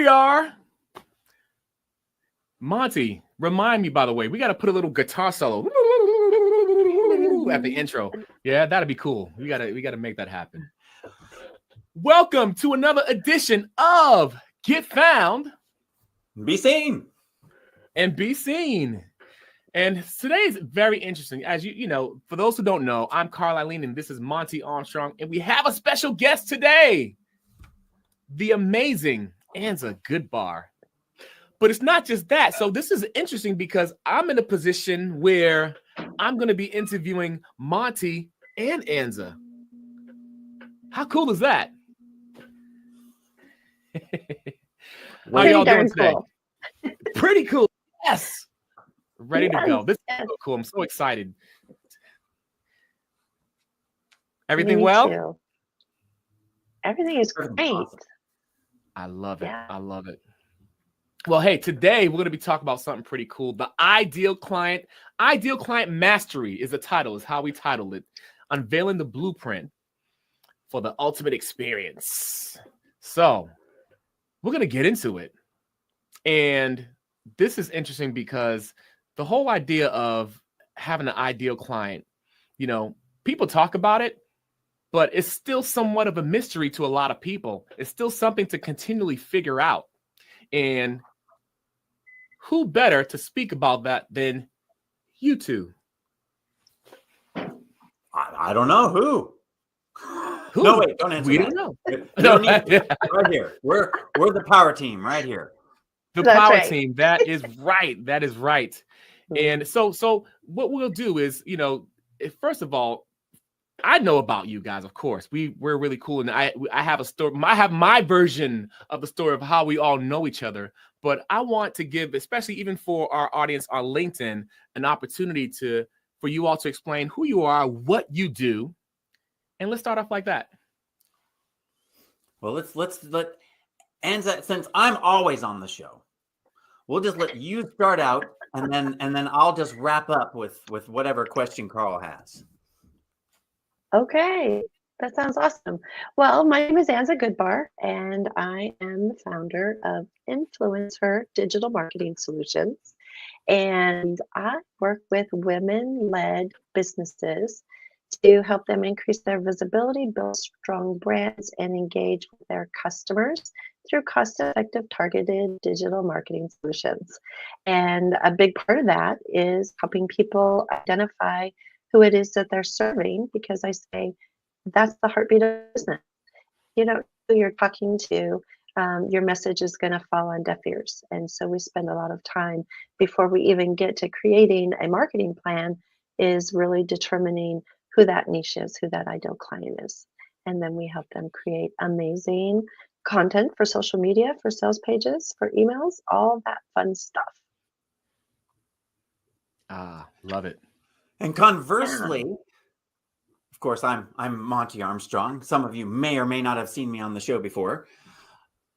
we are. Monty, remind me, by the way, we got to put a little guitar solo at the intro. Yeah, that'd be cool. We gotta make that happen. Welcome to another edition of Get Found, Be Seen, and Be Seen. And today's very interesting. As you know, for those who don't know, I'm Carl Eileen, and this is Monte Armstrong, and we have a special guest today, the amazing Anza Goodbar. But it's not just that. So this is interesting because I'm in a position where I'm going to be interviewing Monty and Anza. How cool is that? How y'all doing today? Cool. Pretty cool. Yes. Ready to go. This is so cool. I'm so excited. Everything well? Too. Everything is great. I love it. I love it. Well, hey, today we're going to be talking about something pretty cool. The Ideal Client Mastery is the title, is how we titled it. Unveiling the blueprint for the ultimate experience. So we're going to get into it. And this is interesting because the whole idea of having an ideal client, you know, people talk about it, but it's still somewhat of a mystery to a lot of people. It's still something to continually figure out. And who better to speak about that than you two? I don't know who. No, wait, don't answer. We that. don't know. No, right here. We're the power team right here. The power team. That is right. That is right. And so what we'll do is, you know, first of all, I know about you guys, of course. We're really cool, and I have a story. I have my version of the story of how we all know each other. But I want to give, especially even for our audience on LinkedIn, an opportunity for you all to explain who you are, what you do, and let's start off like that. Well, let's let Anza, since I'm always on the show, we'll just let you start out, and then I'll just wrap up with whatever question Carl has. Okay, that sounds awesome. Well, my name is Anza Goodbar, and I am the founder of Influencer Digital Marketing Solutions. And I work with women-led businesses to help them increase their visibility, build strong brands, and engage with their customers through cost-effective, targeted digital marketing solutions. And a big part of that is helping people identify who it is that they're serving, because I say that's the heartbeat of business. You know who you're talking to, your message is going to fall on deaf ears. And so we spend a lot of time before we even get to creating a marketing plan is really determining who that niche is, who that ideal client is. And then we help them create amazing content for social media, for sales pages, for emails, all that fun stuff. Love it. And conversely, of course, I'm Monte Armstrong. Some of you may or may not have seen me on the show before.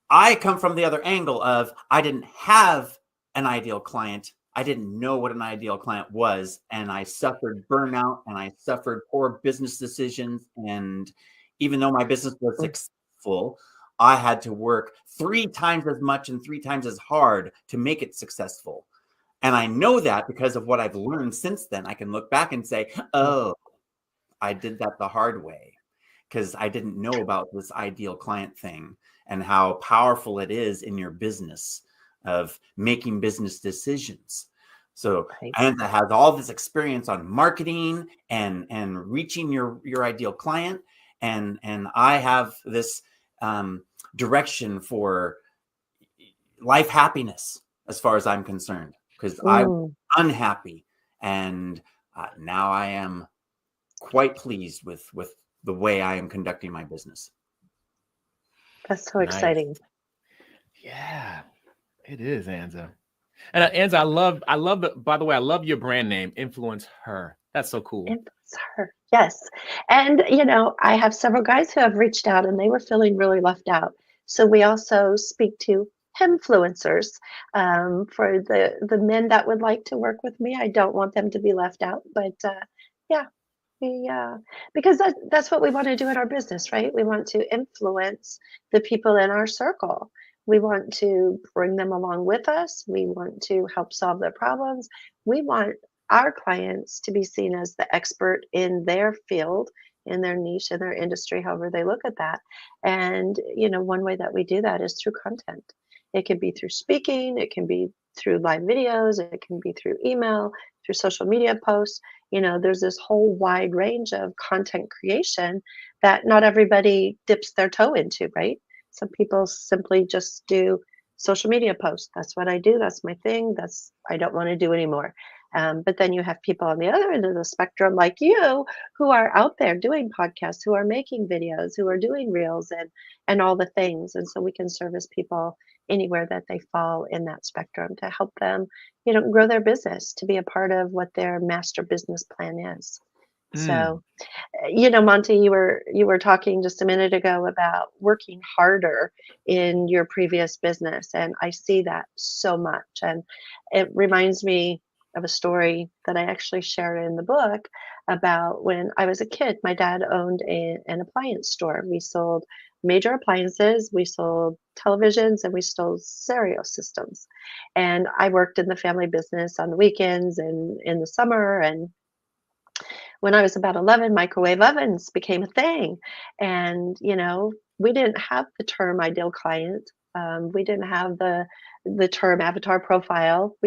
I come from the other angle of I didn't have an ideal client. I didn't know what an ideal client was, and I suffered burnout, and I suffered poor business decisions. And even though my business was successful, I had to work 3 times as much and 3 times as hard to make it successful. And I know that because of what I've learned since then. I can look back and say, oh, I did that the hard way because I didn't know about this ideal client thing and how powerful it is in your business of making business decisions. So Anza has all this experience on marketing and reaching your ideal client. And I have this direction for life happiness as far as I'm concerned. Because I was unhappy, and now I am quite pleased with the way I am conducting my business. That's so exciting. Yeah, it is, Anza. And Anza, I love the. By the way, I love your brand name, Influence Her. That's so cool. Influence Her, yes. And you know, I have several guys who have reached out, and they were feeling really left out. So we also speak to influencers for the men that would like to work with me. I don't want them to be left out, but because that's what we want to do in our business, right? We want to influence the people in our circle. We want to bring them along with us. We want to help solve their problems. We want our clients to be seen as the expert in their field, in their niche, in their industry, however they look at that. And, one way that we do that is through content. It can be through speaking, it can be through live videos, it can be through email, through social media posts. There's this whole wide range of content creation that not everybody dips their toe into, right? Some people simply just do social media posts. That's what I do. That's my thing. I don't want to do anymore. But then you have people on the other end of the spectrum like you who are out there doing podcasts, who are making videos, who are doing reels and all the things. And so we can service people anywhere that they fall in that spectrum to help them, grow their business, to be a part of what their master business plan is. So, Monty, you were talking just a minute ago about working harder in your previous business, and I see that so much. And it reminds me of a story that I actually shared in the book about when I was a kid. My dad owned an appliance store. We sold major appliances, we sold televisions, and we sold stereo systems. And I worked in the family business on the weekends and in the summer. And when I was about 11, microwave ovens became a thing. And, we didn't have the term ideal client. We didn't have the term avatar profile.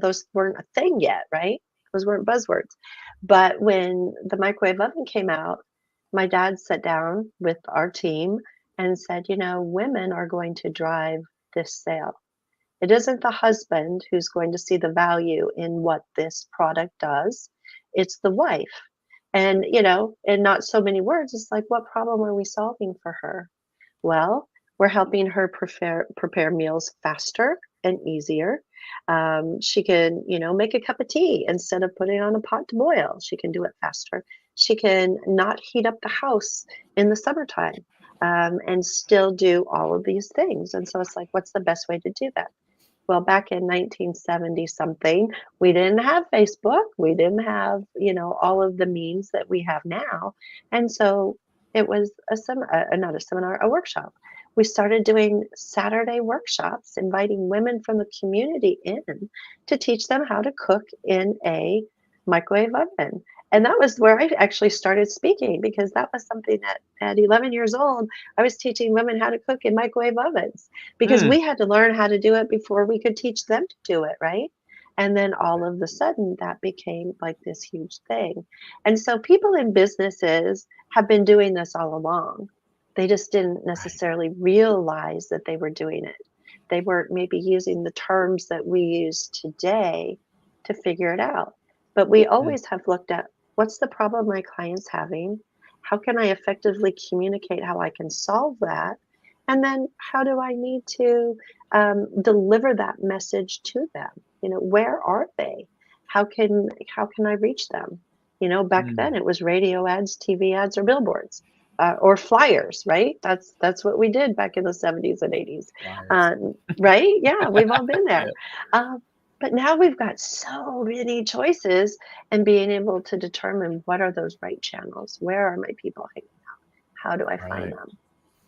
Those weren't a thing yet, right? Those weren't buzzwords. But when the microwave oven came out, my dad sat down with our team and said, women are going to drive this sale. It isn't the husband who's going to see the value in what this product does. It's the wife. And, in not so many words, it's like, what problem are we solving for her? Well, we're helping her prepare meals faster and easier. She can, make a cup of tea instead of putting it on a pot to boil. She can do it faster. She can not heat up the house in the summertime and still do all of these things. And so it's like, what's the best way to do that? Well, back in 1970 something, we didn't have Facebook. We didn't have, all of the means that we have now. And so it was a workshop. We started doing Saturday workshops, inviting women from the community in to teach them how to cook in a microwave oven. And that was where I actually started speaking, because that was something that at 11 years old, I was teaching women how to cook in microwave ovens, because we had to learn how to do it before we could teach them to do it, right? And then all of a sudden that became like this huge thing. And so people in businesses have been doing this all along. They just didn't necessarily realize that they were doing it. They weren't maybe using the terms that we use today to figure it out. But we always have looked at, what's the problem my client's having? How can I effectively communicate how I can solve that? And then how do I need to deliver that message to them? Where are they? How can I reach them? Back then it was radio ads, TV ads, or billboards. Or flyers, right? That's what we did back in the 70s and 80s. Right? Yeah, we've all been there. But now we've got so many choices, and being able to determine what are those right channels. Where are my people hanging out? How do I find them?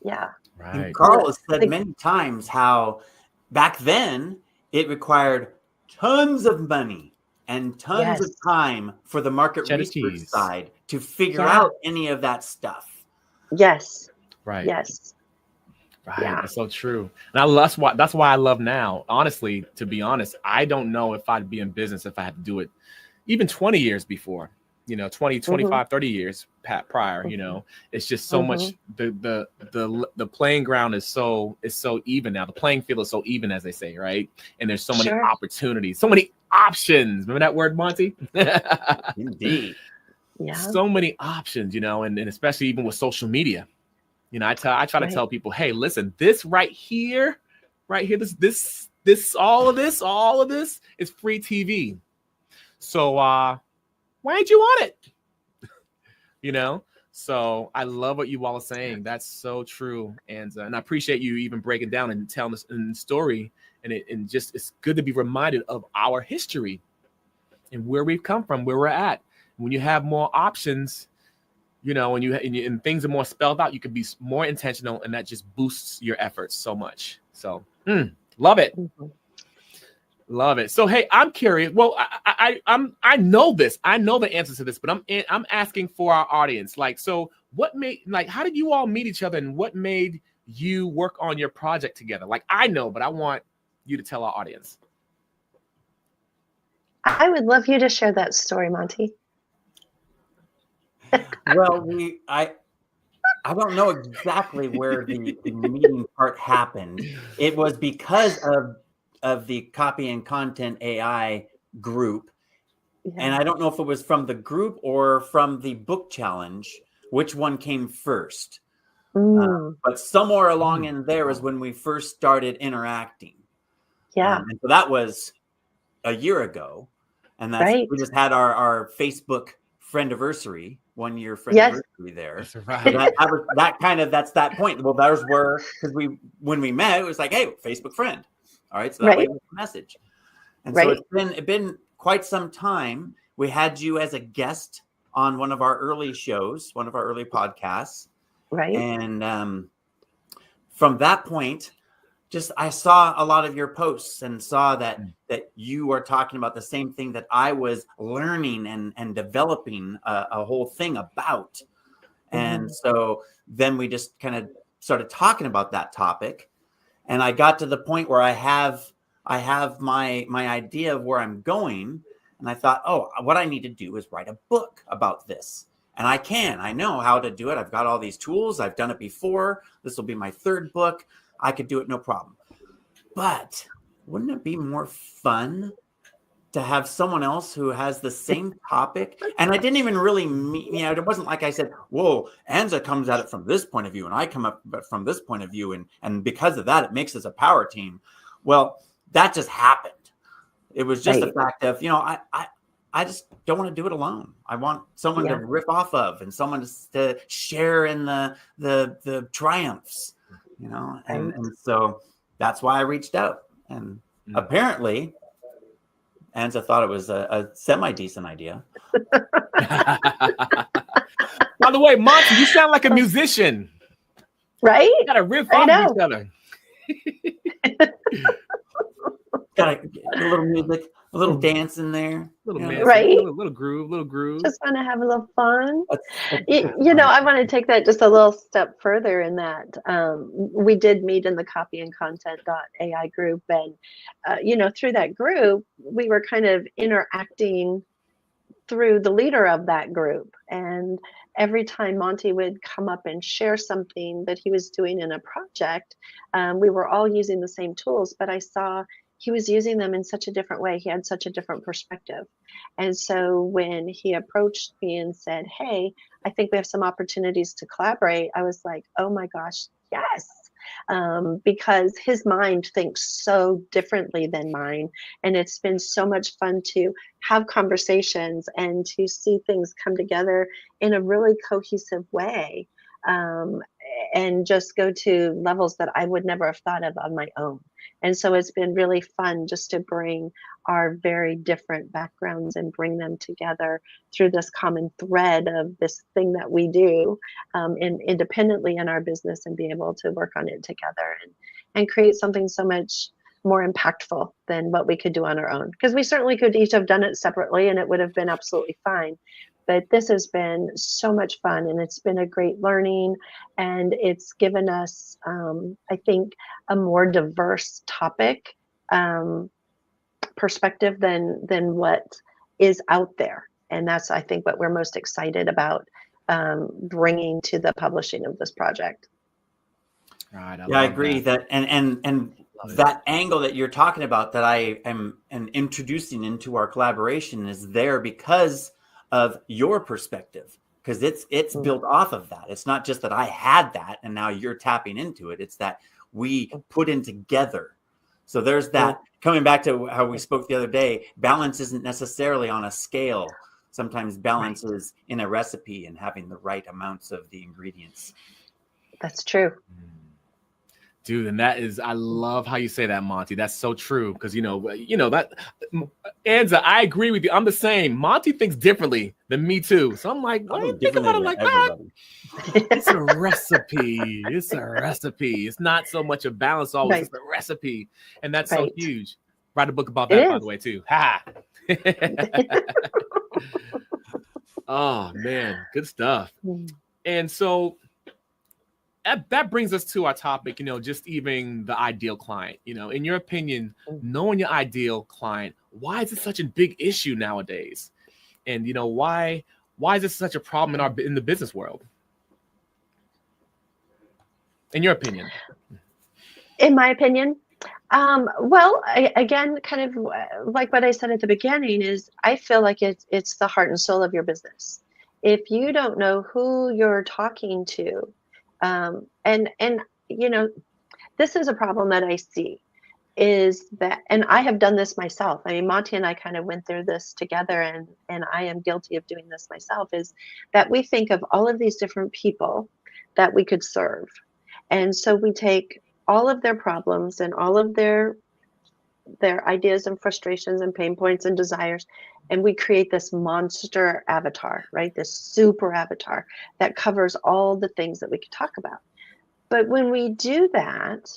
Yeah. Right. And Carl has said many times how back then it required tons of money and tons of time for the market research side to figure out any of that stuff. Yes. Right. Yes. Right. Yeah. That's so true. And that's why I love now. Honestly, to be honest, I don't know if I'd be in business if I had to do it even 20 years before, 20, 25, 30 years prior, it's just so much. The playing ground is so even now. The playing field is so even, as they say, right? And there's so many opportunities, so many options. Remember that word, Monty? Indeed. Yeah. So many options, and especially even with social media. I try to tell people, hey, listen, this right here, this all of this is free TV. So why ain't you on it? So I love what you all are saying. That's so true. And I appreciate you even breaking down and telling us in the story. And it's good to be reminded of our history and where we've come from, where we're at. When you have more options, and things are more spelled out, you can be more intentional, and that just boosts your efforts so much. So love it. Mhm. Love it. So, hey, I'm curious. Well, I know this. I know the answer to this, but I'm asking for our audience. Like, so what made, like, how did you all meet each other, and what made you work on your project together? Like, I know, but I want you to tell our audience. I would love you to share that story, Monty. Well, I don't know exactly where the meeting part happened. It was because of the copy and content AI group. And Yeah. I don't know if it was from the group or from the book challenge, which one came first. Mm, But somewhere along in there is when we first started interacting. yeah. And so that was a year ago. And Right. we just had our Facebook friendiversary, 1 year Yes. friendiversary there. That's So right. that's that point. Well, those were, because when we met, it was like, hey, Facebook friend. All right. So that way Right. it was a message. And so Right. it's been quite some time. We had you as a guest on one of our early shows, one of our early podcasts. Right. And from that point, just I saw a lot of your posts and saw that you are talking about the same thing that I was learning and developing a whole thing about. And so then we just kind of started talking about that topic. And I got to the point where I have my idea of where I'm going. And I thought, oh, what I need to do is write a book about this. And I know how to do it. I've got all these tools. I've done it before. This will be my third book. I could do it, no problem. But wouldn't it be more fun to have someone else who has the same topic? And I didn't even really mean, it wasn't like I said, whoa, Anza comes at it from this point of view and I come up from this point of view. And because of that, it makes us a power team. Well, that just happened. It was just the fact of, I just don't want to do it alone. I want someone to rip off of and someone to share in the triumphs, and so that's why I reached out. And apparently Anza thought it was a semi-decent idea. By the way, Monty, you sound like a musician. Right? You gotta riff off of each other. Got a little music, a little dance in there. Right? Little groove. Just want to have a little fun. I want to take that just a little step further in that we did meet in the copy and content.ai group. And, through that group, we were kind of interacting through the leader of that group. And every time Monty would come up and share something that he was doing in a project, we were all using the same tools, but I saw he was using them in such a different way. He had such a different perspective. And so when he approached me and said, hey, I think we have some opportunities to collaborate, I was like, oh my gosh, yes. Because his mind thinks so differently than mine. And it's been so much fun to have conversations and to see things come together in a really cohesive way. And just go to levels that I would never have thought of on my own. And so it's been really fun just to bring our very different backgrounds and bring them together through this common thread of this thing that we do independently in our business, and be able to work on it together and create something so much more impactful than what we could do on our own. Because we certainly could each have done it separately and it would have been absolutely fine. But this has been so much fun, and it's been a great learning, and it's given us, I think, a more diverse topic perspective than what is out there. And that's, I think, what we're most excited about bringing to the publishing of this project. Right, I agree that and that angle that you're talking about that I am introducing into our collaboration is there because of your perspective, because it's built off of that. It's not just that I had that and now you're tapping into it. It's that we put in together. So there's that coming back to how we spoke the other day. Balance isn't necessarily on a scale. Sometimes balance is in a recipe and having the right amounts of the ingredients. That's true. Dude, and that is, I love how you say that, Monty. That's so true. Because that Anza, I agree with you. I'm the same. Monty thinks differently than me too. So I'm like, why I do you think think about it differently like than that? everybody. It's a recipe. It's a recipe. It's not so much a balance always. Right. It's a recipe. And that's so Right. huge. Write a book about It that, by is. the way, too. Ha. Oh man, good stuff. And so that brings us to our topic, just even the ideal client. In your opinion, knowing your ideal client, why is it such a big issue nowadays? And why is this such a problem in the business world? In your opinion? In my opinion, well, again, kind of like what I said at the beginning is I feel like it's the heart and soul of your business. If you don't know who you're talking to, and this is a problem that I see is that, and I have done this myself. I mean, Monty and I kind of went through this together, and I am guilty of doing this myself, is that we think of all of these different people that we could serve. And so we take all of their problems and all of their ideas and frustrations and pain points and desires, and we create this monster avatar, right? This super avatar that covers all the things that we could talk about. But when we do that,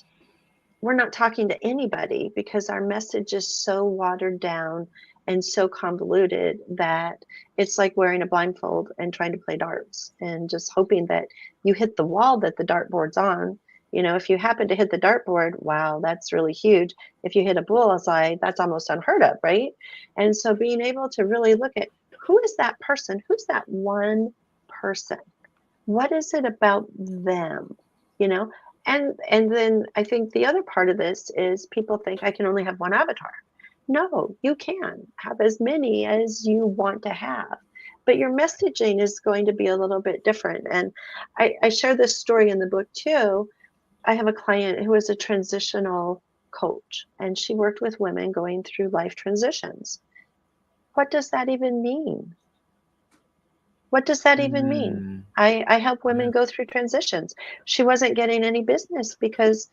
we're not talking to anybody because our message is so watered down and so convoluted that it's like wearing a blindfold and trying to play darts and just hoping that you hit the wall that the dartboard's on. If you happen to hit the dartboard, wow, that's really huge. If you hit a bullseye, that's almost unheard of, right? And so being able to really look at who is that person? Who's that one person? What is it about them? And then I think the other part of this is people think I can only have one avatar. No, you can have as many as you want to have, but your messaging is going to be a little bit different. And I share this story in the book too. I have a client who is a transitional coach, and she worked with women going through life transitions. What does that even mean? What does that even mean? I help women go through transitions. She wasn't getting any business because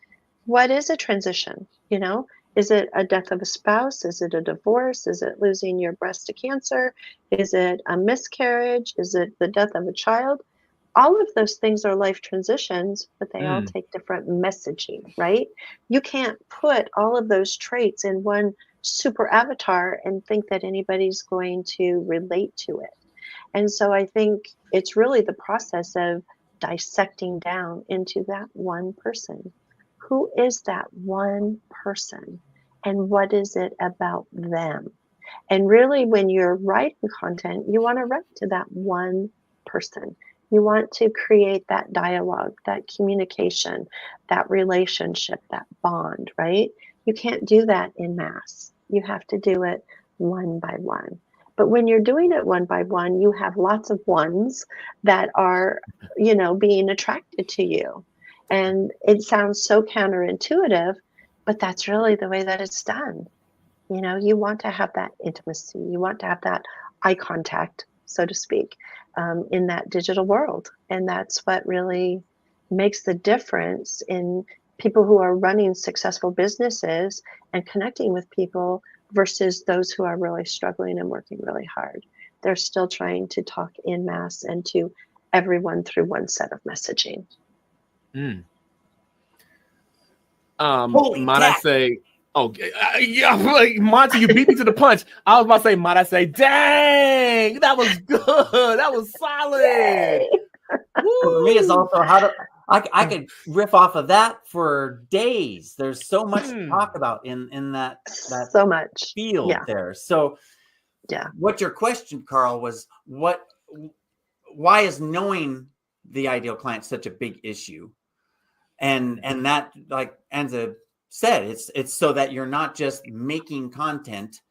what is a transition? Is it a death of a spouse? Is it a divorce? Is it losing your breast to cancer? Is it a miscarriage? Is it the death of a child? All of those things are life transitions, but they all take different messaging, right? You can't put all of those traits in one super avatar and think that anybody's going to relate to it. And so I think it's really the process of dissecting down into that one person. Who is that one person? And what is it about them? And really, when you're writing content, you want to write to that one person. You want to create that dialogue, that communication, that relationship, that bond, right? You can't do that in mass. You have to do it one by one. But when you're doing it one by one, you have lots of ones that are, being attracted to you. And it sounds so counterintuitive, but that's really the way that it's done. You want to have that intimacy. You want to have that eye contact, so to speak, in that digital world. And that's what really makes the difference in people who are running successful businesses and connecting with people versus those who are really struggling and working really hard. They're still trying to talk in mass and to everyone through one set of messaging. Might I say, yeah, like Monty, you beat me to the punch. I was about to say, might I say, dang, that was good. That was solid. For me, it's also I could riff off of that for days. There's so much to talk about in that so much field there. So yeah. What your question, Carl, was why is knowing the ideal client such a big issue? And that, like Anza said, it's so that you're not just making content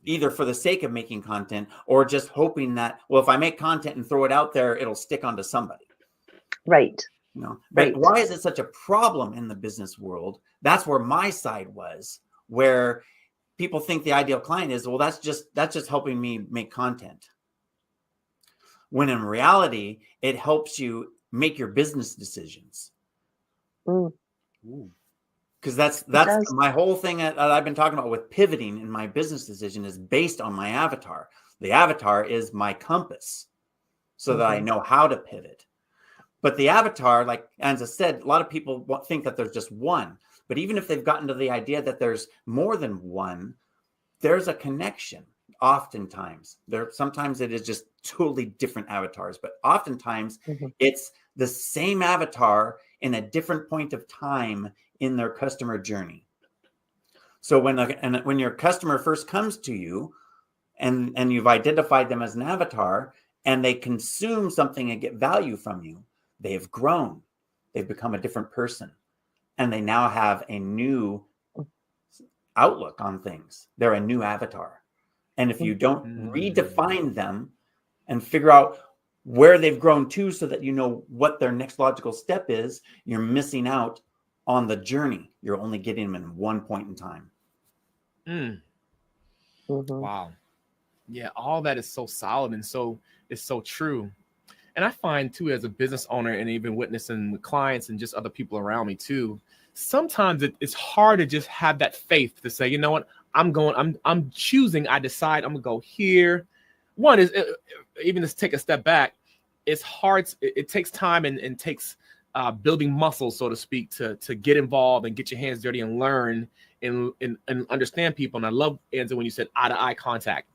either for the sake of making content or just hoping that, well, if I make content and throw it out there, it'll stick onto somebody. Right. But right. Why is it such a problem in the business world? That's where my side was, where people think the ideal client is, well, that's just helping me make content. When in reality, it helps you make your business decisions. Because that's my whole thing that I've been talking about with pivoting in my business decision is based on my avatar. The avatar is my compass so that I know how to pivot. But the avatar, like Anza said, a lot of people think that there's just one. But even if they've gotten to the idea that there's more than one, there's a connection. Oftentimes, sometimes it is just totally different avatars, but oftentimes it's the same avatar in a different point of time in their customer journey. So when your customer first comes to you and you've identified them as an avatar and they consume something and get value from you, they've grown, they've become a different person, and they now have a new outlook on things. They're a new avatar. And if you don't redefine them and figure out where they've grown to so that you know what their next logical step is, you're missing out on the journey. You're only getting them in one point in time. Wow. Yeah, all that is so solid and it's so true. And I find too, as a business owner and even witnessing with clients and just other people around me too, sometimes it's hard to just have that faith to say, you know what, I'm choosing, I decide I'm gonna go here. One is even to take a step back, it's hard. It takes time and takes building muscles, so to speak, to get involved and get your hands dirty and learn and understand people. And I love, Anza, when you said eye-to-eye contact.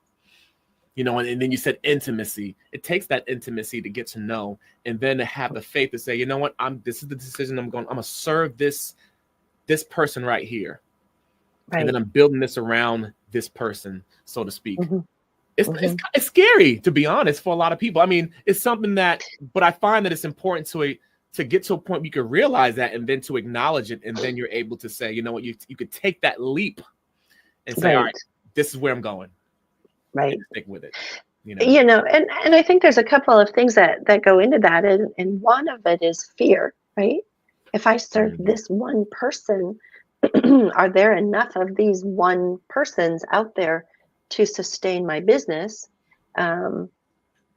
You know, and then you said intimacy. It takes that intimacy to get to know, and then to have the faith to say, you know what, this is the decision I'm gonna serve this person right here. Right. And then I'm building this around this person, so to speak. It's scary, to be honest, for a lot of people. I mean, it's something but I find that it's important to get to a point where you can realize that and then to acknowledge it. And then you're able to say, you know what, you could take that leap and say, all right, this is where I'm going. Right. Stick with it. And I think there's a couple of things that go into that. And one of it is fear, right? If I serve this one person, are there enough of these one persons out there to sustain my business?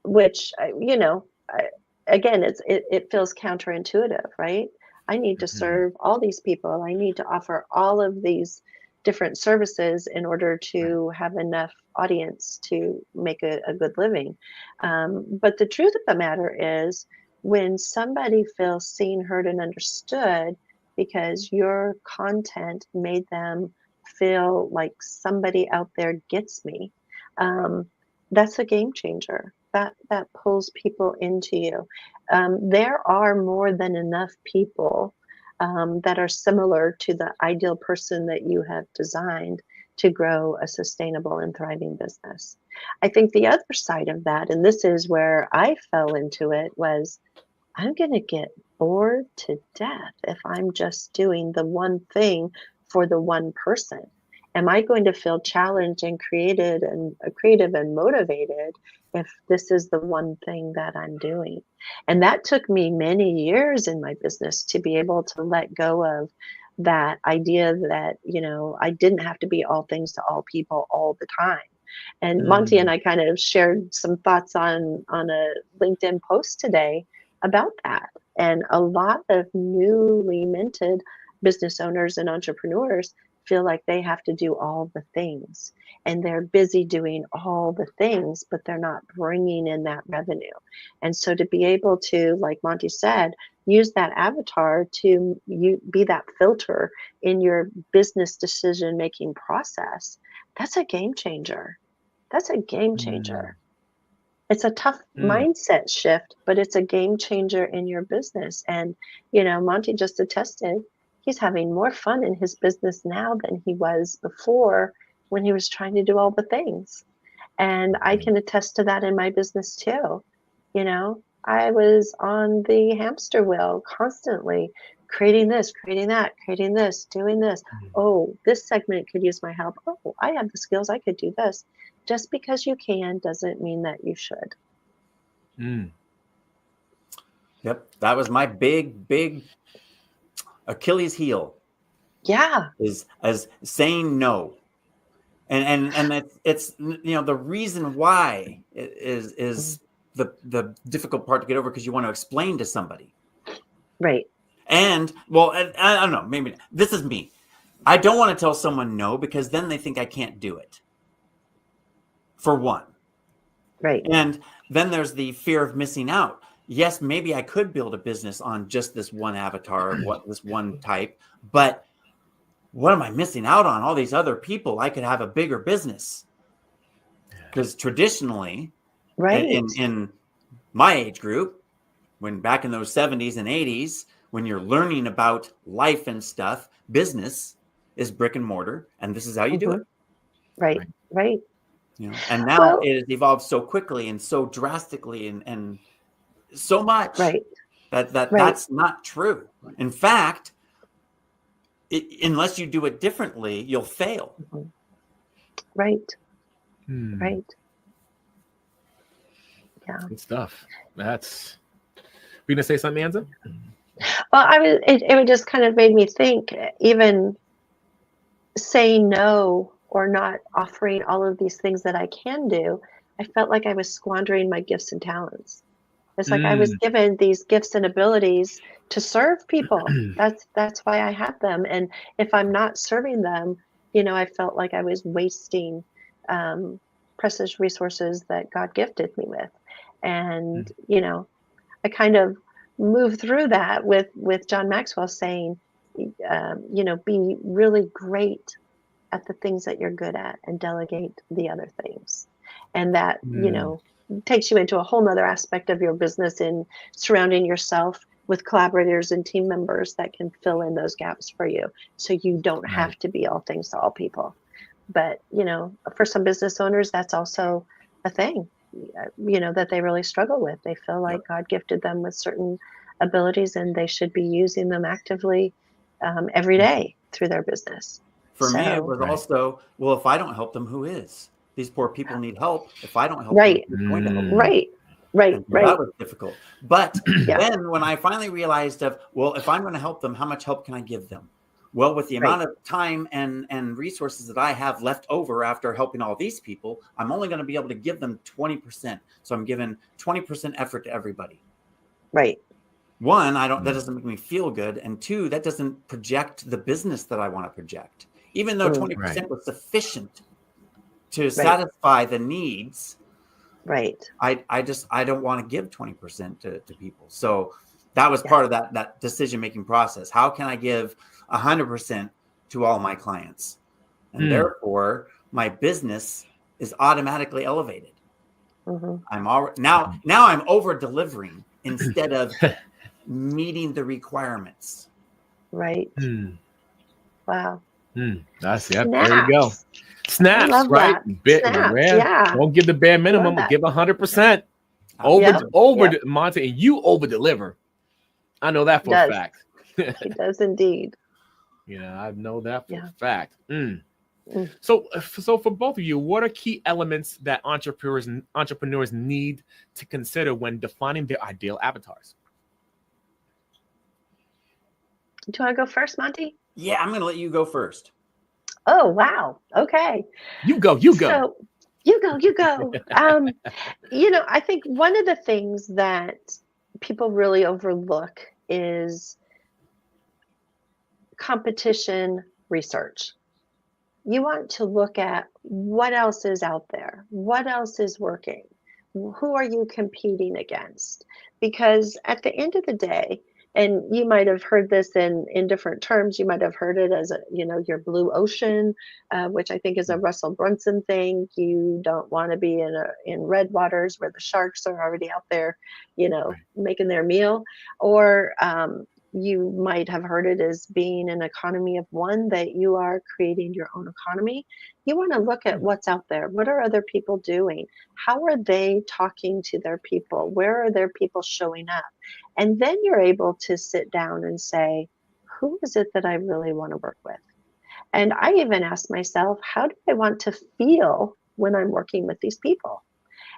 Which, again, it feels counterintuitive, right? I need to serve all these people. I need to offer all of these different services in order to have enough audience to make a good living. But the truth of the matter is, when somebody feels seen, heard, and understood because your content made them feel like somebody out there gets me, that's a game changer. That pulls people into you. There are more than enough people that are similar to the ideal person that you have designed to grow a sustainable and thriving business. I think the other side of that, and this is where I fell into it, was I'm going to get bored to death if I'm just doing the one thing for the one person. Am I going to feel challenged and creative and motivated if this is the one thing that I'm doing? And that took me many years in my business to be able to let go of that idea that, I didn't have to be all things to all people all the time. And Monte and I kind of shared some thoughts on a LinkedIn post today about that. And a lot of newly minted business owners and entrepreneurs feel like they have to do all the things, and they're busy doing all the things, but they're not bringing in that revenue. And so to be able to, like Monte said, use that avatar to be that filter in your business decision making process, that's a game changer. That's a game changer. It's a tough mindset shift, but it's a game changer in your business. And, Monte just attested, he's having more fun in his business now than he was before when he was trying to do all the things. And I can attest to that in my business too. I was on the hamster wheel constantly, creating this, creating that, creating this, doing this. Oh, this segment could use my help. Oh, I have the skills, I could do this. Just because you can doesn't mean that you should. Yep. That was my big Achilles heel. Yeah. Is as saying no. And it's the reason why is the difficult part to get over, because you want to explain to somebody. Right. And well, I don't know, maybe this is me. I don't want to tell someone no because then they think I can't do it. For one. Right. And then there's the fear of missing out. Yes, maybe I could build a business on just this one avatar, this one type, but what am I missing out on? All these other people, I could have a bigger business. Because traditionally, Right. in my age group, when back in those 70s and 80s, when you're learning about life and stuff, business is brick and mortar, and this is how you do it. Right. Right. You know, and now it has evolved so quickly and so drastically and so much that's not true. In fact, unless you do it differently, you'll fail. Right. Right. Yeah. Good stuff. That's. Were you gonna say something, Anza? Well, it just kind of made me think, even saying no or not offering all of these things that I can do, I felt like I was squandering my gifts and talents. It's like I was given these gifts and abilities to serve people. That's why I have them. And if I'm not serving them, I felt like I was wasting precious resources that God gifted me with. And, I kind of moved through that with John Maxwell saying, be really great at the things that you're good at and delegate the other things. And that, takes you into a whole nother aspect of your business in surrounding yourself with collaborators and team members that can fill in those gaps for you. So you don't have to be all things to all people. But, for some business owners, that's also a thing, that they really struggle with. They feel like God gifted them with certain abilities and they should be using them actively every day through their business. For me, it was also, well, if I don't help them, who is? These poor people need help. If I don't help them, who's going to help them? Right. That was difficult. But then when I finally realized if I'm going to help them, how much help can I give them? Well, with the amount of time and resources that I have left over after helping all these people, I'm only going to be able to give them 20%. So I'm giving 20% effort to everybody. Right. One, that doesn't make me feel good. And two, that doesn't project the business that I want to project. Even though 20% was sufficient to satisfy the needs. Right. I don't want to give 20% to people. So that was part of that decision-making process. How can I give 100% to all my clients? And therefore my business is automatically elevated. I'm already now I'm over delivering instead of meeting the requirements. Right. Wow. That's there you go. Snaps, right? Snaps, Don't give the bare minimum. Give 100%. Over Monte, and you over deliver. I know that for a fact. It does indeed. I know that for a fact. So for both of you, what are key elements that entrepreneurs need to consider when defining their ideal avatars? Do you want to go first, Monty? Yeah, I'm going to let you go first. Oh, wow. Okay. You go. So, you go. I think one of the things that people really overlook is competition research. You want to look at what else is out there, what else is working, who are you competing against? Because at the end of the day, and you might have heard this in different terms. You might have heard it as your blue ocean, which I think is a Russell Brunson thing. You don't want to be in red waters where the sharks are already out there, making their meal. Or you might have heard it as being an economy of one, that you are creating your own economy. You want to look at what's out there. What are other people doing? How are they talking to their people? Where are their people showing up? And then you're able to sit down and say, who is it that I really want to work with? And I even asked myself, how do I want to feel when I'm working with these people?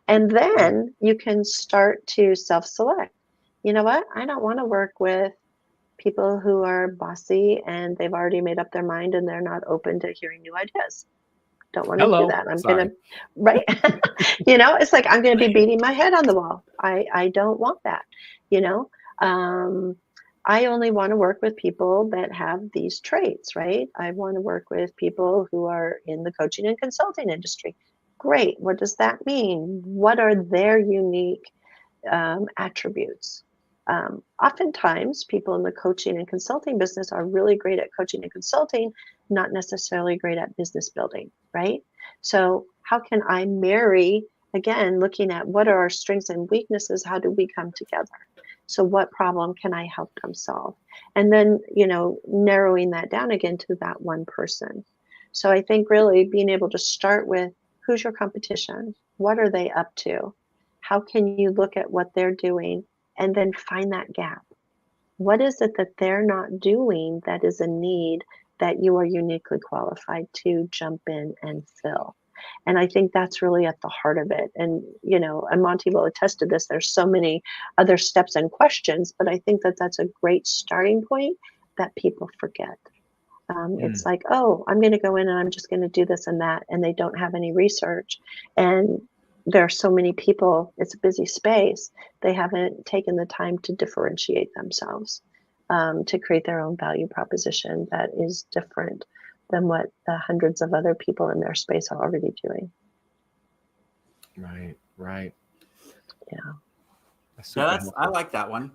And then you can start to self-select. You know what? I don't want to work with people who are bossy and they've already made up their mind and they're not open to hearing new ideas. Don't want to do that. I'm going to, right? It's like, I'm going to be beating my head on the wall. I don't want that, I only want to work with people that have these traits, right? I want to work with people who are in the coaching and consulting industry. Great. What does that mean? What are their unique attributes? Oftentimes, people in the coaching and consulting business are really great at coaching and consulting, not necessarily great at business building, right? So, how can I marry, again, looking at what are our strengths and weaknesses? How do we come together? So, what problem can I help them solve? And then, narrowing that down again to that one person. So, I think really being able to start with who's your competition? What are they up to? How can you look at what they're doing and then find that gap? What is it that they're not doing that is a need that you are uniquely qualified to jump in and fill? And I think that's really at the heart of it. And Monty will attest to this. There's so many other steps and questions, but I think that that's a great starting point that people forget. It's like, oh, I'm going to go in and I'm just going to do this and that, and they don't have any research. And there are so many people, it's a busy space. They haven't taken the time to differentiate themselves, to create their own value proposition that is different than what the hundreds of other people in their space are already doing. Right, right. Yeah. I like that one.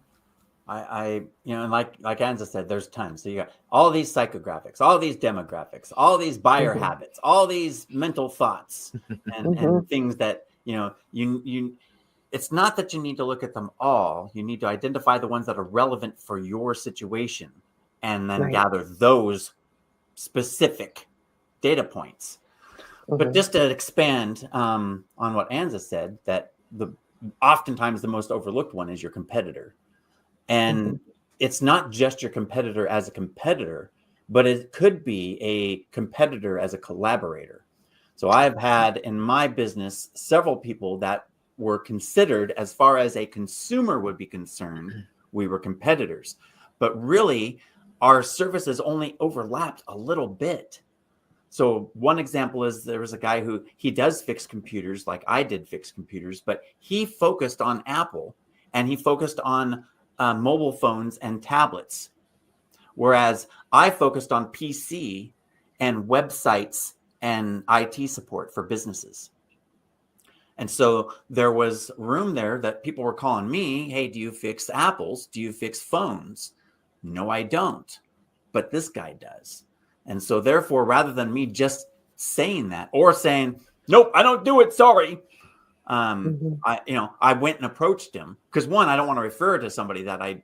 And like Anza said, there's tons. So you got all these psychographics, all these demographics, all these buyer habits, all these mental thoughts, and things that you. It's not that you need to look at them all. You need to identify the ones that are relevant for your situation, and then gather those specific data points. But just to expand on what Anza said, that oftentimes the most overlooked one is your competitor. And it's not just your competitor as a competitor, but it could be a competitor as a collaborator. So I've had in my business several people that were considered, as far as a consumer would be concerned, we were competitors. But really, our services only overlapped a little bit. So one example is there was a guy who he does fix computers like I did fix computers, but he focused on Apple and he focused on mobile phones and tablets, whereas I focused on PC and websites and IT support for businesses. And so there was room there that people were calling me, hey, do you fix Apples? Do you fix phones? No, I don't. But this guy does. And so therefore, rather than me just saying that or saying, nope, I don't do it, sorry. I went and approached him because one, I don't want to refer to somebody that I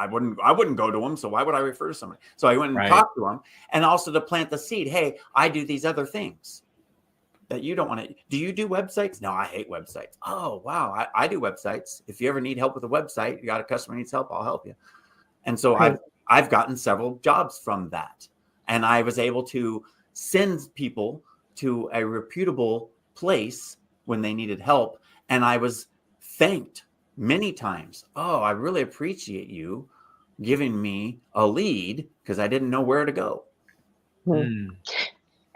wouldn't go to him. So why would I refer to somebody? So I went and talked to him, and also to plant the seed. Hey, I do these other things that you don't want to. Do you do websites? No, I hate websites. Oh, wow. I do websites. If you ever need help with a website, you got a customer needs help, I'll help you. And so I've gotten several jobs from that. And I was able to send people to a reputable place when they needed help. And I was thanked many times. Oh, I really appreciate you giving me a lead because I didn't know where to go.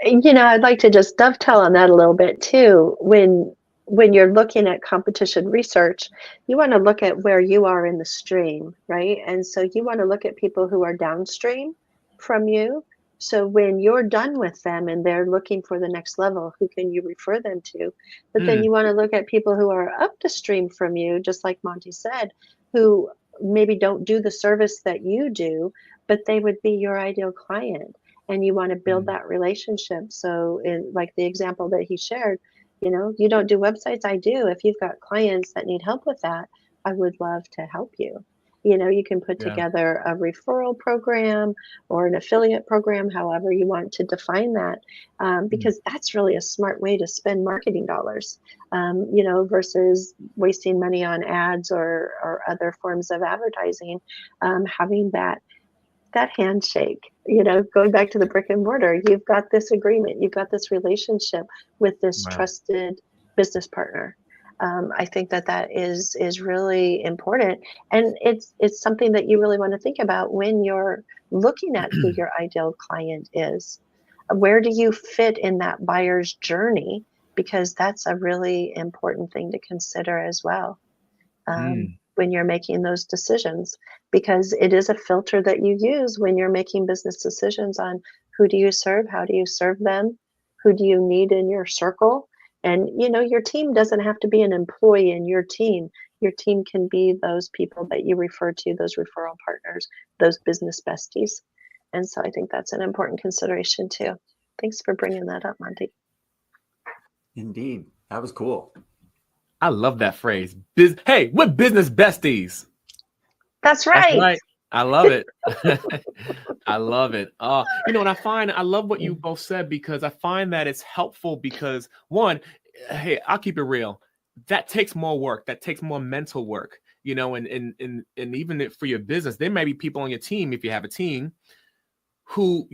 I'd like to just dovetail on that a little bit too. When you're looking at competition research, you want to look at where you are in the stream, right? And so you want to look at people who are downstream from you. So when you're done with them and they're looking for the next level, who can you refer them to? But then you want to look at people who are up the stream from you, just like Monty said, who maybe don't do the service that you do, but they would be your ideal client. And you want to build that relationship. So in like the example that he shared, you don't do websites, I do. If you've got clients that need help with that, I would love to help you. You can put together a referral program or an affiliate program, however you want to define that, because that's really a smart way to spend marketing dollars, versus wasting money on ads or other forms of advertising. Having that handshake, going back to the brick and mortar, you've got this agreement, you've got this relationship with this trusted business partner. I think that is really important, and it's something that you really want to think about when you're looking at who your ideal client is. Where do you fit in that buyer's journey? Because that's a really important thing to consider as well. when you're making those decisions, because it is a filter that you use when you're making business decisions on who do you serve, how do you serve them, who do you need in your circle. And your team doesn't have to be an employee in your team. Your team can be those people that you refer to, those referral partners, those business besties. And so I think that's an important consideration too. Thanks for bringing that up, Monty. Indeed. That was cool. I love that phrase. Hey, we're business besties. That's right. That's right. I love it. I love it. And I love what you both said, because I find that it's helpful because, one, hey, I'll keep it real. That takes more work. That takes more mental work, and even for your business, there may be people on your team, if you have a team, who,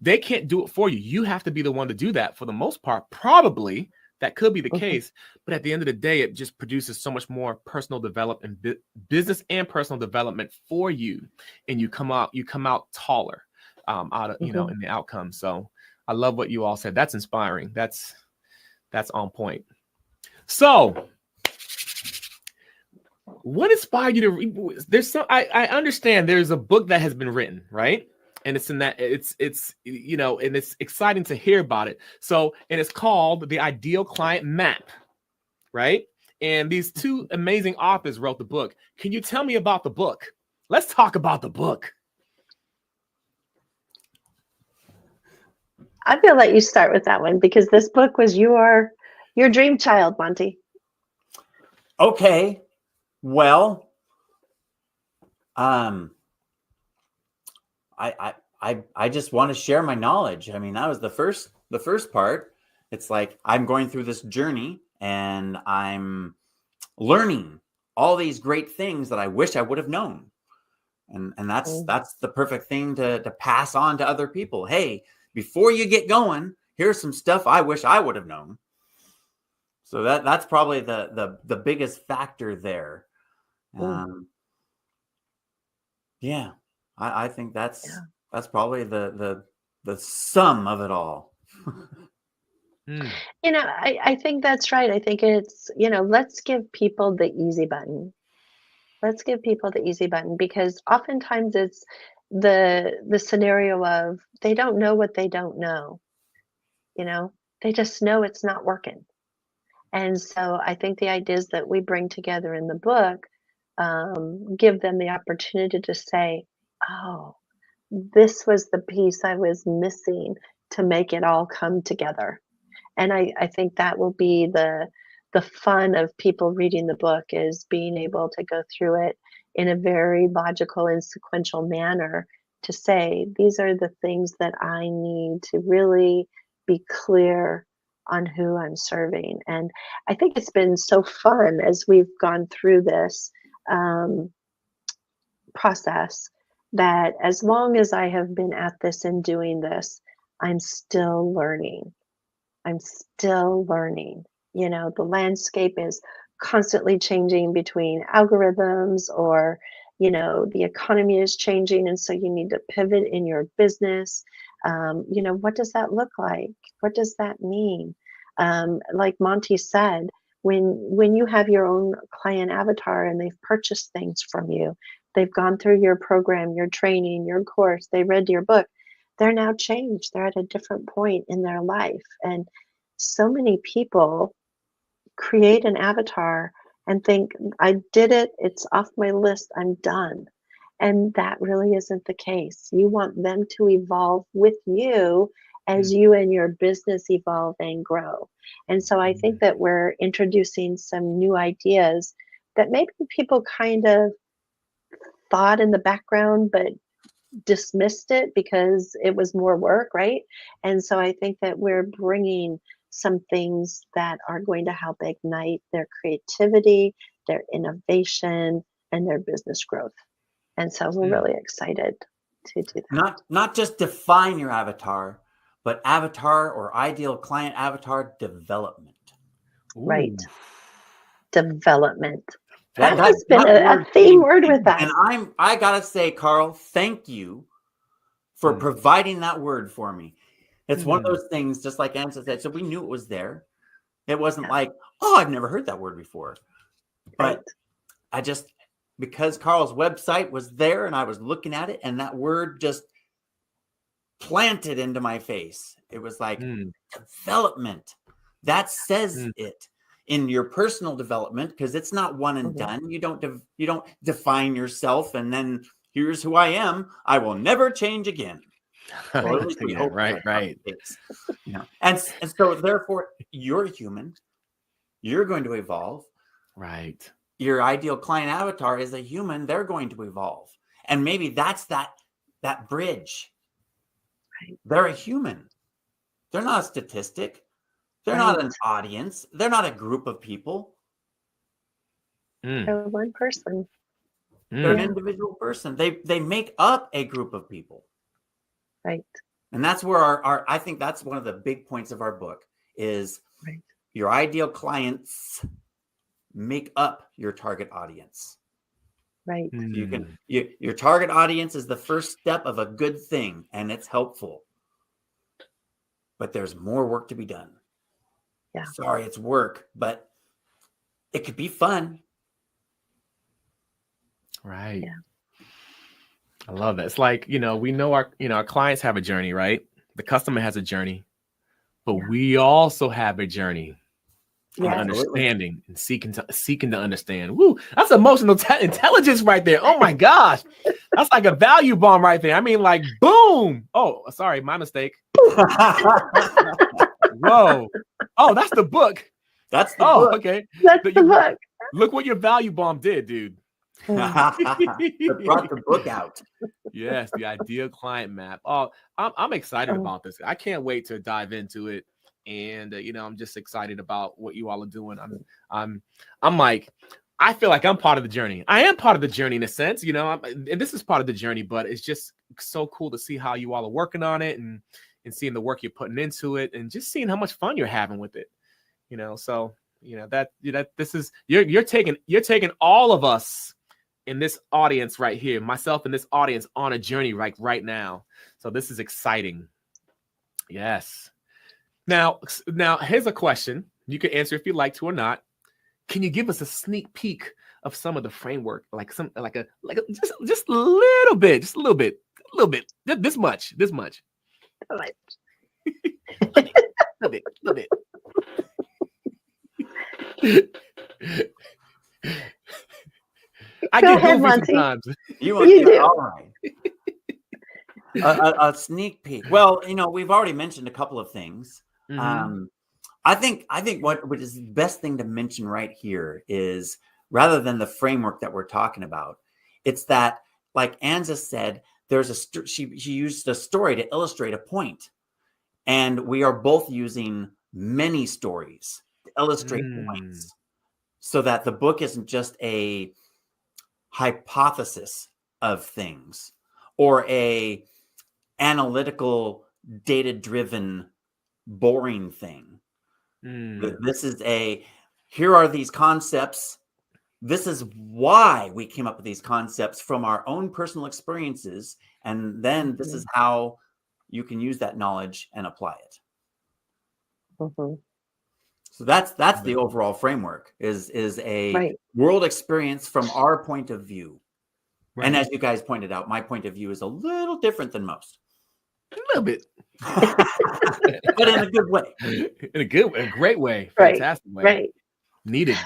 they can't do it for you. You have to be the one to do that for the most part. Probably that could be the case, but at the end of the day, it just produces so much more personal development, business and personal development for you, and you come out taller out of in the outcome. So I love what you all said. That's inspiring. That's on point. So, what inspired you to read? I understand there's a book that has been written, right? And it's in that it's and it's exciting to hear about it. So, and it's called The Ideal Client Map, right? And these two amazing authors wrote the book. Can you tell me about the book? Let's talk about the book. I feel like you start with that one, because this book was your dream child, Monty. Okay. Well, I just want to share my knowledge. I mean, that was the first part. It's like I'm going through this journey and I'm learning all these great things that I wish I would have known. And that's the perfect thing to pass on to other people. Hey, before you get going, here's some stuff I wish I would have known. So that's probably the biggest factor there. Yeah, I think that's probably the sum of it all. I think that's right. I think it's, let's give people the easy button. Let's give people the easy button, because oftentimes it's the scenario of they don't know what they don't know. They just know it's not working. And so I think the ideas that we bring together in the book give them the opportunity to say, oh, this was the piece I was missing to make it all come together. And I think that will be the fun of people reading the book, is being able to go through it in a very logical and sequential manner to say, these are the things that I need to really be clear on who I'm serving. And I think it's been so fun as we've gone through this process, that as long as I have been at this and doing this, I'm still learning. I'm still learning. The landscape is constantly changing between algorithms, or, the economy is changing. And so you need to pivot in your business. What does that look like? What does that mean? Like Monty said, when you have your own client avatar and they've purchased things from you, they've gone through your program, your training, your course, they read your book, they're now changed. They're at a different point in their life. And so many people create an avatar and think, I did it, it's off my list, I'm done. And that really isn't the case. You want them to evolve with you as you and your business evolve and grow. And so I think that we're introducing some new ideas that maybe people kind of thought in the background, but dismissed it because it was more work, right? And so I think that we're bringing some things that are going to help ignite their creativity, their innovation, and their business growth. And so we're really excited to do that. Not just define your avatar, but avatar or ideal client avatar development. Right. Development. That has been a theme word with us. And I gotta say, Carl, thank you for providing that word for me. It's one of those things, just like Anza said. So we knew it was there. It wasn't like, oh, I've never heard that word before. But because Carl's website was there and I was looking at it and that word just planted into my face. It was like development. That says it in your personal development, because it's not one and done. You don't define yourself and then here's who I am. I will never change again. Well, at least we hope right. You know, and so therefore you're human. You're going to evolve. Right. Your ideal client avatar is a human. They're going to evolve. And maybe that's that bridge. Right. They're a human. They're not a statistic. They're not an audience. They're not a group of people. They're one person. They're an individual person. They make up a group of people. Right. And that's where I think that's one of the big points of our book is your ideal clients make up your target audience. Right. Your target audience is the first step of a good thing, and it's helpful. But there's more work to be done. Yeah. Sorry, it's work, but it could be fun. Right. Yeah. I love that. It's like, we know our clients have a journey, right? The customer has a journey, but we also have a journey. Yeah. Understanding and seeking to understand. Woo, that's emotional intelligence right there. Oh my gosh. That's like a value bomb right there. I mean, like, boom. Oh, sorry, my mistake. Whoa. Oh, that's the book. That's the book. Okay. That's the book. Look what your value bomb did, dude. It brought the book out. Yes, the ideal client map. Oh, I'm excited about this. I can't wait to dive into it. And I'm just excited about what you all are doing. I'm like, I feel like I'm part of the journey. I am part of the journey in a sense, and this is part of the journey, but it's just so cool to see how you all are working on it and seeing the work you're putting into it and just seeing how much fun you're having with it. So this is you're taking all of us in this audience right here, myself in this audience, on a journey right now. So this is exciting. Yes. Now here's a question. You can answer if you like to or not. Can you give us a sneak peek of some of the framework, like just a little bit, this much. Right. little bit. I get goofy sometimes. You do. All right. A sneak peek. Well, we've already mentioned a couple of things. I think what is the best thing to mention right here is, rather than the framework that we're talking about, it's that, like Anza said, she used a story to illustrate a point, and we are both using many stories to illustrate points, so that the book isn't just a hypothesis of things or a analytical, data-driven, boring thing. This is here are these concepts. This is why we came up with these concepts from our own personal experiences. And then this is how you can use that knowledge and apply it. So that's the overall framework is a world experience from our point of view. Right. And as you guys pointed out, my point of view is a little different than most. A little bit. But in a good way. In a great way. Fantastic way. Right. Needed.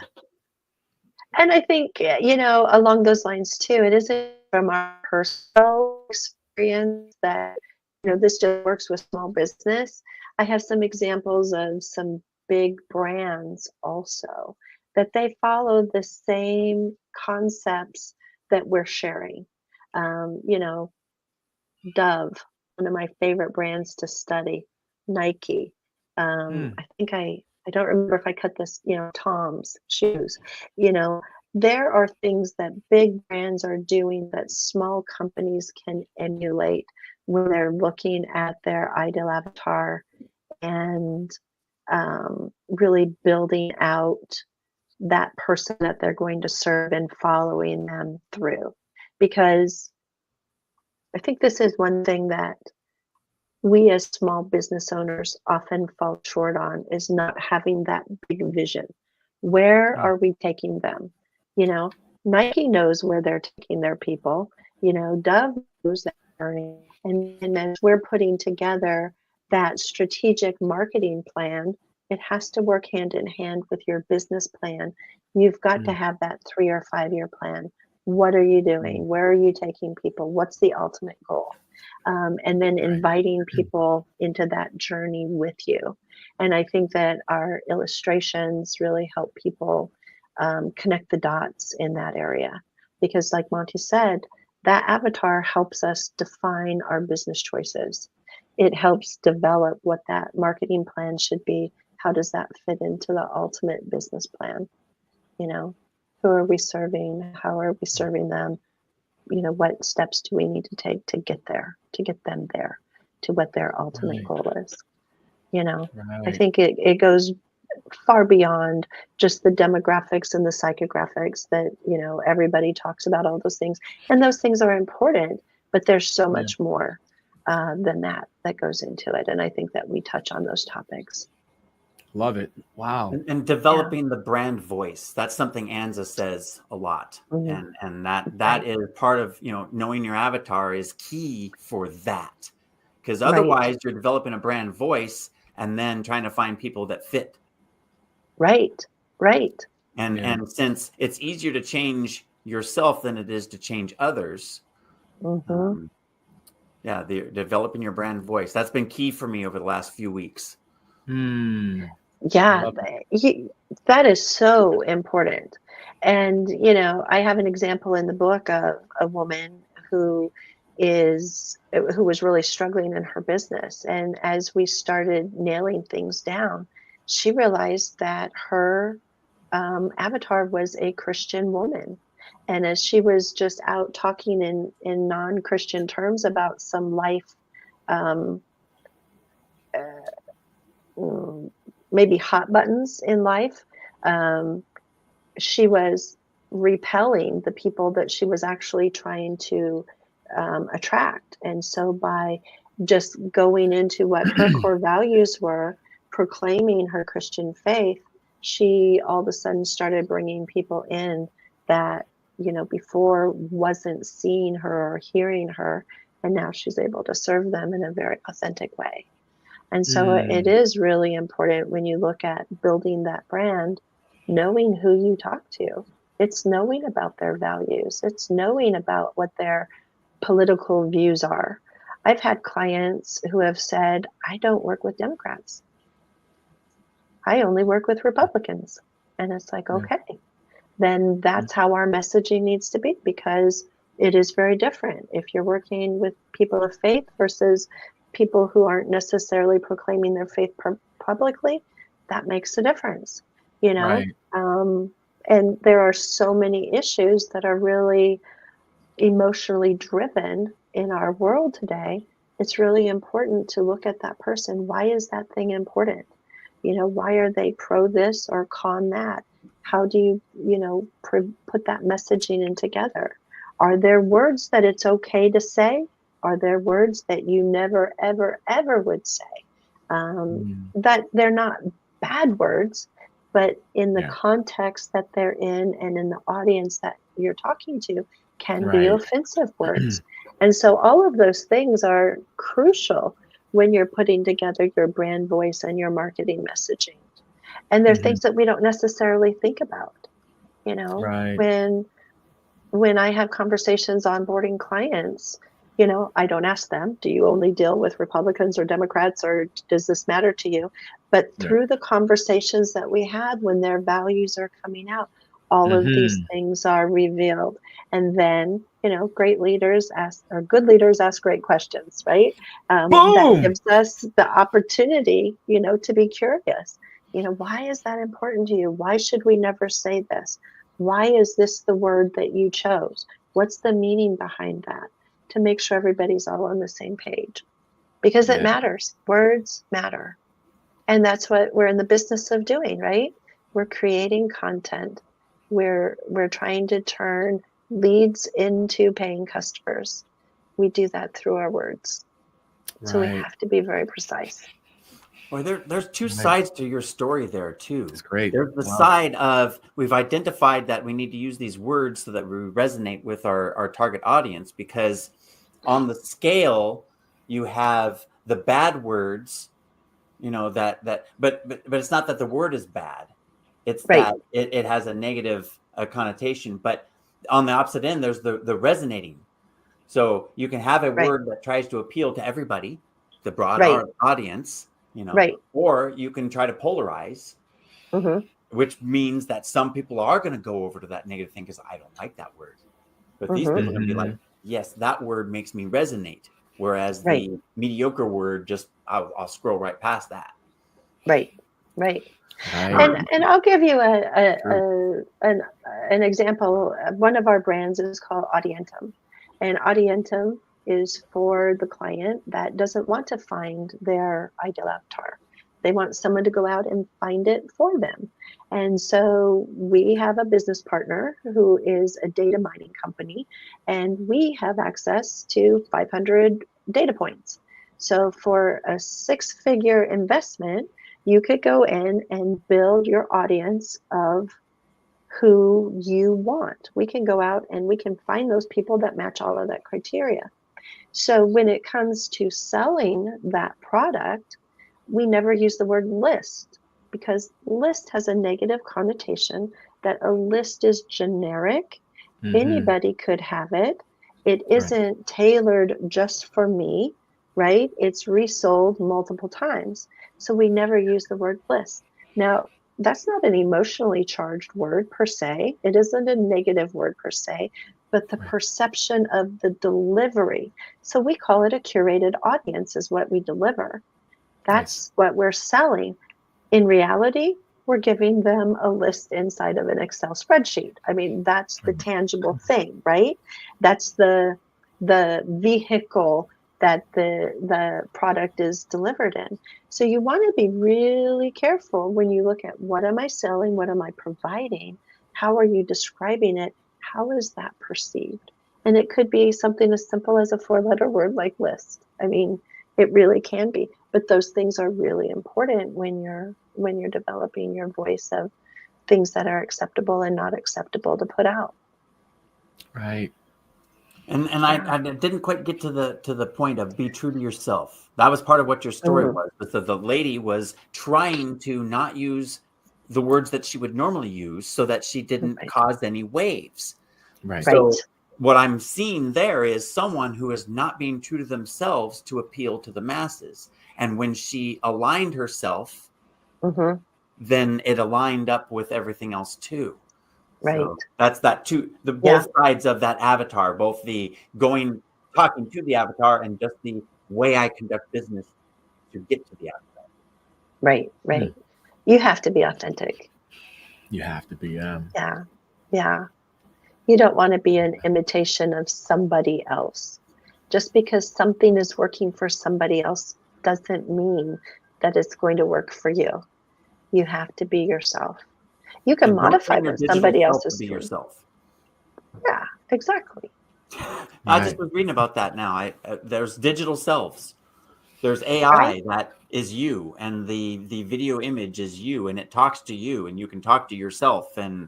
And I think, along those lines too, it isn't from our personal experience that, this just works with small business. I have some examples of some big brands also that they follow the same concepts that we're sharing. Dove, one of my favorite brands to study, Nike. I think I don't remember if I cut this, Tom's shoes. There are things that big brands are doing that small companies can emulate when they're looking at their ideal avatar and really building out that person that they're going to serve and following them through. Because I think this is one thing that we as small business owners often fall short on, is not having that big vision. Where are we taking them? Nike knows where they're taking their people. Dove knows that journey. And as we're putting together that strategic marketing plan, it has to work hand in hand with your business plan. You've got to have that 3 or 5 year plan. What are you doing? Where are you taking people? What's the ultimate goal? And then inviting people into that journey with you. And I think that our illustrations really help people connect the dots in that area. Because like Monty said, that avatar helps us define our business choices. It helps develop what that marketing plan should be. How does that fit into the ultimate business plan? Who are we serving? How are we serving them? What steps do we need to take to get them there to what their ultimate goal is? I think it goes far beyond just the demographics and the psychographics that, everybody talks about all those things. And those things are important, but there's so much more than that goes into it. And I think that we touch on those topics. Love it. Wow. And developing the brand voice. That's something Anza says a lot. And that is part of, knowing your avatar is key for that. Because otherwise you're developing a brand voice and then trying to find people that fit. Right. And since it's easier to change yourself than it is to change others. Developing your brand voice. That's been key for me over the last few weeks. Yeah, that is so important. And, I have an example in the book of a woman who was really struggling in her business. And as we started nailing things down, she realized that her avatar was a Christian woman. And as she was just out talking in non-Christian terms about some life, maybe hot buttons in life, she was repelling the people that she was actually trying to attract. And so by just going into what her core values were, proclaiming her Christian faith, she all of a sudden started bringing people in that, before wasn't seeing her or hearing her. And now she's able to serve them in a very authentic way. And so it is really important when you look at building that brand, knowing who you talk to. It's knowing about their values. It's knowing about what their political views are. I've had clients who have said, I don't work with Democrats. I only work with Republicans. And it's like, okay, then that's how our messaging needs to be, because it is very different. If you're working with people of faith versus people who aren't necessarily proclaiming their faith publicly, that makes a difference, and there are so many issues that are really emotionally driven in our world today. It's really important to look at that person. Why is that thing important? Why are they pro this or con that? How do you, put that messaging in together? Are there words that it's okay to say? Are there words that you never, ever, ever would say? That they're not bad words, but in the context that they're in and in the audience that you're talking to can be offensive words. And so all of those things are crucial when you're putting together your brand voice and your marketing messaging. And they're things that we don't necessarily think about, when I have conversations onboarding clients, I don't ask them, do you only deal with Republicans or Democrats, or does this matter to you? But through the conversations that we had, when their values are coming out, all of these things are revealed. And then, great leaders good leaders ask great questions, right? That gives us the opportunity, to be curious. Why is that important to you? Why should we never say this? Why is this the word that you chose? What's the meaning behind that? To make sure everybody's all on the same page, because it matters. Words matter. And that's what we're in the business of doing, right? We're creating content. We're trying to turn leads into paying customers. We do that through our words. So we have to be very precise. Well, there's two Right. sides to your story there too. It's great. There's the Wow. side of we've identified that we need to use these words so that we resonate with our target audience, because on the scale you have the bad words, but it's not that the word is bad. It's Right. that it has a negative connotation. But on the opposite end, there's the resonating. So you can have a Right. word that tries to appeal to everybody, the broad Right. audience, Right. or you can try to polarize, Mm-hmm. which means that some people are going to go over to that negative thing because I don't like that word. But these people are going to be like, yes, that word makes me resonate. Whereas Right. the mediocre word, just I'll scroll right past that. Right. Right. Right. And I'll give you an example. One of our brands is called Audientum, and Audientum is for the client that doesn't want to find their ideal avatar. They want someone to go out and find it for them. And so we have a business partner who is a data mining company, and we have access to 500 data points. So for a 6-figure investment, you could go in and build your audience of who you want. We can go out and we can find those people that match all of that criteria. So when it comes to selling that product, we never use the word list, because list has a negative connotation that a list is generic. Anybody could have it. It isn't tailored just for me, right? It's resold multiple times. So we never use the word list. Now, that's not an emotionally charged word per se. It isn't a negative word per se, but the perception of the delivery. So we call it a curated audience is what we deliver. That's what we're selling. In reality, we're giving them a list inside of an Excel spreadsheet. I mean, that's the tangible thing, right? That's the vehicle that the product is delivered in. So you want to be really careful when you look at what am I selling, what am I providing, how are you describing it, how is that perceived? And it could be something as simple as a 4-letter word like list. I mean, it really can be, but those things are really important when you're developing your voice of things that are acceptable and not acceptable to put out. Right. And I didn't quite get to the point of be true to yourself. That was part of what your story was. But the lady was trying to not use the words that she would normally use so that she didn't cause any waves. Right. So what I'm seeing there is someone who is not being true to themselves to appeal to the masses. And when she aligned herself, then it aligned up with everything else too. Right. So that's that too. Both sides of that avatar, both the talking to the avatar and just the way I conduct business to get to the avatar. Right. Right. You have to be authentic. You have to be. Yeah. Yeah. You don't want to be an imitation of somebody else. Just because something is working for somebody else doesn't mean that it's going to work for you. You have to be yourself. You can modify what somebody else is doing. Yourself. Yeah, exactly. I just was reading about that now. There's digital selves. There's AI that is you, and the video image is you, and it talks to you, and you can talk to yourself. And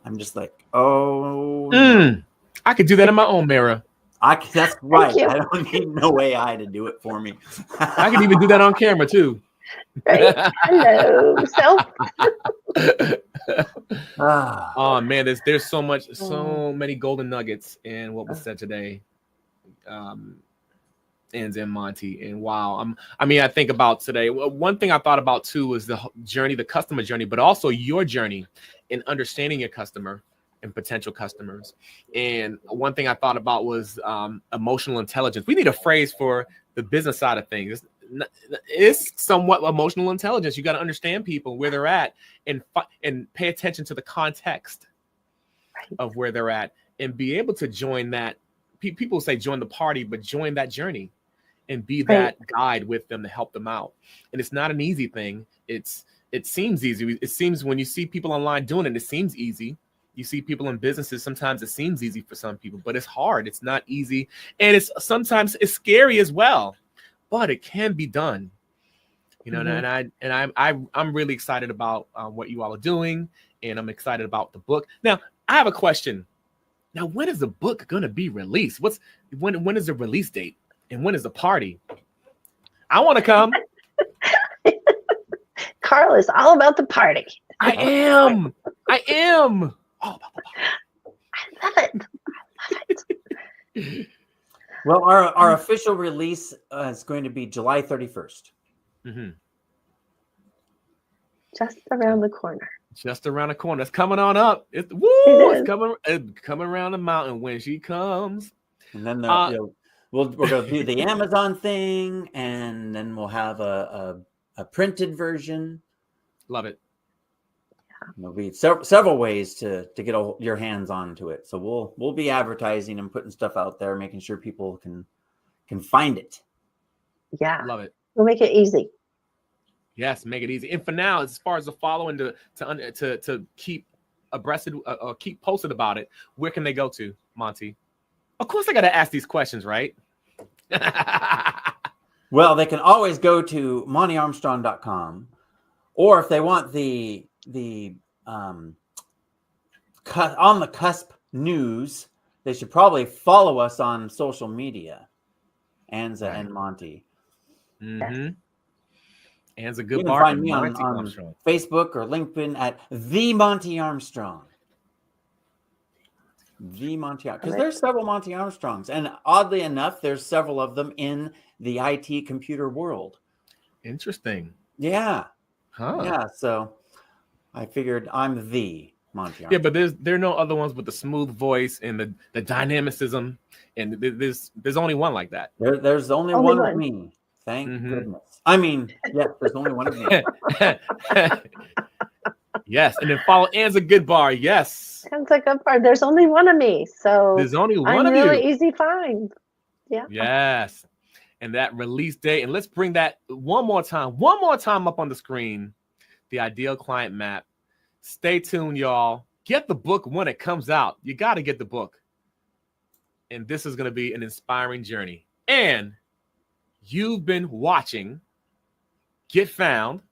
I'm just like, no. I could do that in my own mirror. That's right. I don't need no AI to do it for me. I can even do that on camera too. Right. Hello, self. Oh man, there's so many golden nuggets in what was said today. Anza and Monty, and wow, I think about today. One thing I thought about too was the journey, the customer journey, but also your journey in understanding your customer and potential customers. And one thing I thought about was emotional intelligence. We need a phrase for the business side of things. It's somewhat emotional intelligence. You got to understand people where they're at and pay attention to the context of where they're at and be able to join that. People say join the party, but join that journey and be that guide with them to help them out. And it's not an easy thing. It seems easy. It seems when you see people online doing it seems easy. You see people in businesses, sometimes it seems easy for some people, but it's hard. It's not easy. And sometimes it's scary as well, but it can be done. You know, I'm really excited about what you all are doing, and I'm excited about the book. Now, I have a question. Now, when is the book gonna be released? When is the release date, and when is the party? I want to come. Carl is all about the party. I am. All about the party. I love it. Well, our official release is going to be July 31st. Mm-hmm. Just around the corner. Just around the corner. It's coming on up. It's coming around the mountain when she comes. And then we're going to do the Amazon thing, and then we'll have a printed version. Love it. Yeah. There'll be several ways to get your hands onto it. So we'll be advertising and putting stuff out there, making sure people can find it. Yeah. Love it. We'll make it easy. Yes, make it easy. And for now, as far as the following to keep abreast or keep posted about it, where can they go to, Monty? Of course, I got to ask these questions, right? Well, they can always go to montearmstrong.com, or if they want the on the cusp news, they should probably follow us on social media, Anza and Monty. Mm-hmm. Anza Goodbar. You can find me on Facebook or LinkedIn at the Monte Armstrong. The Monte, because there's several Monte Armstrongs, and oddly enough, there's several of them in the IT computer world. Interesting. Yeah. Huh. Yeah. So I figured I'm the Monte Armstrong. Yeah, but there are no other ones with the smooth voice and the dynamicism, and there's only one like that. There's only one of me. Thank goodness. I mean, yeah, there's only one of me. Yes, and then follow Anza Goodbar. Yes, Anza Goodbar. There's only one of me, so there's only one I'm of really you. easy find. Yeah. Yes, and that release date, and let's bring that one more time up on the screen. The ideal client map. Stay tuned, y'all. Get the book when it comes out. You got to get the book, and this is going to be an inspiring journey. And you've been watching Get Found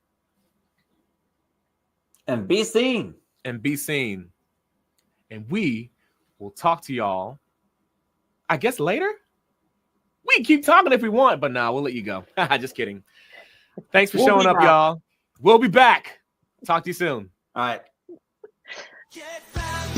and Be Seen. And we will talk to y'all, I guess, later. We can keep talking if we want, but we'll let you go. Just kidding. Thanks for showing up, y'all. We'll be back. Talk to you soon. All right. Get found.